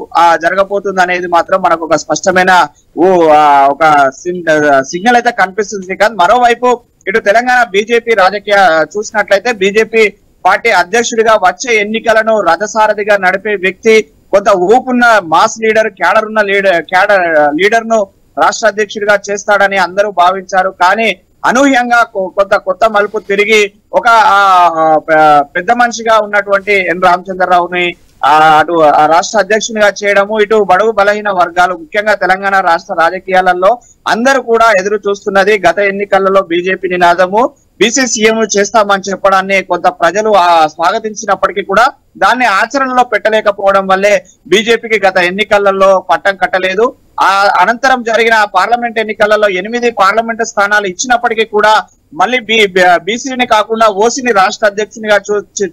జరగబోతుంది అనేది మాత్రం మనకు ఒక స్పష్టమైన ఒక సిగ్నల్ అయితే కనిపిస్తుంది శ్రీకాంత్. మరోవైపు ఇటు తెలంగాణ బీజేపీ రాజకీయ చూసినట్లయితే బీజేపీ పార్టీ అధ్యక్షుడిగా వచ్చే ఎన్నికలను రథసారథిగా నడిపే వ్యక్తి, కొంత ఊపున్న మాస్ లీడర్, క్యాడర్ ఉన్న లీడర్ ను రాష్ట్ర అధ్యక్షుడిగా చేస్తాడని అందరూ భావించారు. కానీ అనూహ్యంగా కొత్త మలుపు తిరిగి ఒక పెద్ద మనిషిగా ఉన్నటువంటి ఎన్ రామచంద్రరావుని అటు రాష్ట్ర అధ్యక్షునిగా చేయడము, ఇటు బడుగు బలహీన వర్గాలు ముఖ్యంగా తెలంగాణ రాష్ట్ర రాజకీయాలలో అందరూ కూడా ఎదురు చూస్తున్నది. గత ఎన్నికలలో బీజేపీ నినాదము బీసీ సీఎం చేస్తామని చెప్పడాన్ని కొంత ప్రజలు స్వాగతించినప్పటికీ కూడా దాన్ని ఆచరణలో పెట్టలేకపోవడం వల్లే బీజేపీకి గత ఎన్నికలలో పట్టం కట్టలేదు. ఆ అనంతరం జరిగిన పార్లమెంట్ ఎన్నికలలో 8 పార్లమెంటు స్థానాలు ఇచ్చినప్పటికీ కూడా మళ్ళీ బీసీని కాకుండా ఓసీని రాష్ట్ర అధ్యక్షునిగా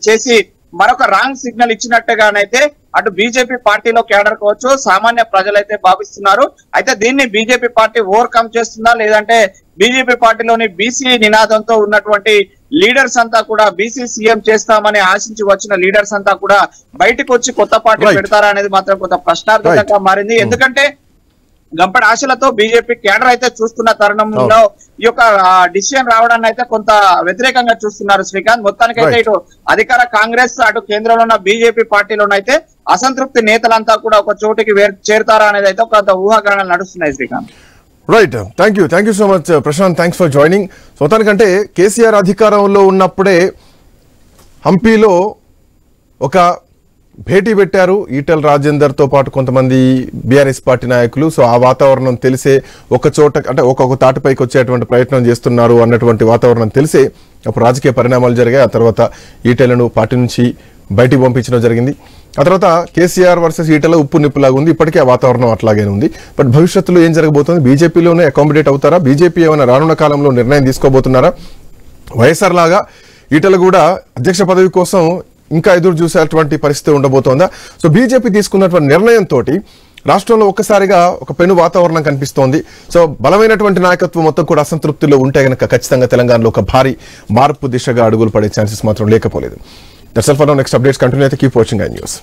చేసి మరొక రాంగ్ సిగ్నల్ ఇచ్చినట్టుగానైతే అటు బీజేపీ పార్టీలో కేడర్ కావచ్చు సామాన్య ప్రజలైతే భావిస్తున్నారు. అయితే దీన్ని బీజేపీ పార్టీ ఓవర్కమ్ చేస్తుందా, లేదంటే బీజేపీ పార్టీలోని బీసీ నినాదంతో ఉన్నటువంటి లీడర్స్ అంతా కూడా బీసీ సీఎం చేస్తామని ఆశించి వచ్చిన లీడర్స్ అంతా కూడా బయటకు వచ్చి కొత్త పార్టీ పెడతారా అనేది మాత్రం కొంత ప్రశ్నార్థకంగా మారింది. ఎందుకంటే గంపడి ఆశలతో బీజేపీ కేడర్ అయితే చూస్తున్న తరుణంలో ఈ యొక్క డిసిషన్ రావడాన్ని అయితే కొంత వ్యతిరేకంగా చూస్తున్నారు శ్రీకాంత్. మొత్తానికైతే ఇటు అధికార కాంగ్రెస్ అటు కేంద్రంలో ఉన్న బీజేపీ పార్టీలోనైతే అసంతృప్తి నేతలంతా కూడా ఒక చోటికి చేరుతారా అనేది అయితే కొంత ఊహాగానాలు నడుస్తున్నాయి Srikanth. Right, thank you so much Prashanth, thanks for joining. మొత్తానికంటే కేసీఆర్ అధికారంలో ఉన్నప్పుడే హంపీలో ఒక భేటీ పెట్టారు ఈటెల రాజేందర్ తో పాటు కొంతమంది బీఆర్ఎస్ పార్టీ నాయకులు. సో ఆ వాతావరణం తెలిసే ఒక చోట అంటే ఒక్కొక్క తాటిపైకి వచ్చేటువంటి ప్రయత్నం చేస్తున్నారు అన్నటువంటి వాతావరణం తెలిసే అప్పుడు రాజకీయ పరిణామాలు జరిగాయి. ఆ తర్వాత ఈటెలను పార్టీ నుంచి బయటికి పంపించడం జరిగింది. ఆ తర్వాత కేసీఆర్ వర్సెస్ ఈటెల ఉప్పు నిప్పులాగా ఉంది. ఇప్పటికే ఆ వాతావరణం అట్లాగే ఉంది. బట్ భవిష్యత్తులో ఏం జరగబోతుంది? బీజేపీలోనే అకామిడేట్ అవుతారా? బీజేపీ ఏమైనా రానున్న కాలంలో నిర్ణయం తీసుకోబోతున్నారా? వైఎస్ఆర్ లాగా ఈటల కూడా అధ్యక్ష పదవి కోసం ఇంకా ఎదురు చూసేటువంటి పరిస్థితి ఉండబోతోందా? సో బీజేపీ తీసుకున్నటువంటి నిర్ణయంతో రాష్ట్రంలో ఒక్కసారిగా ఒక పెను వాతావరణం కనిపిస్తోంది. సో బలమైనటువంటి నాయకత్వం మొత్తం కూడా అసంతృప్తిలో ఉంటే గనక ఖచ్చితంగా తెలంగాణలో ఒక భారీ మార్పు దిశగా అడుగులు పడే ఛాన్సెస్ మాత్రం లేకపోలేదు. That's all for now. Next updates continue అయితే కీప్ వాచింగ్ ఐ న్యూస్.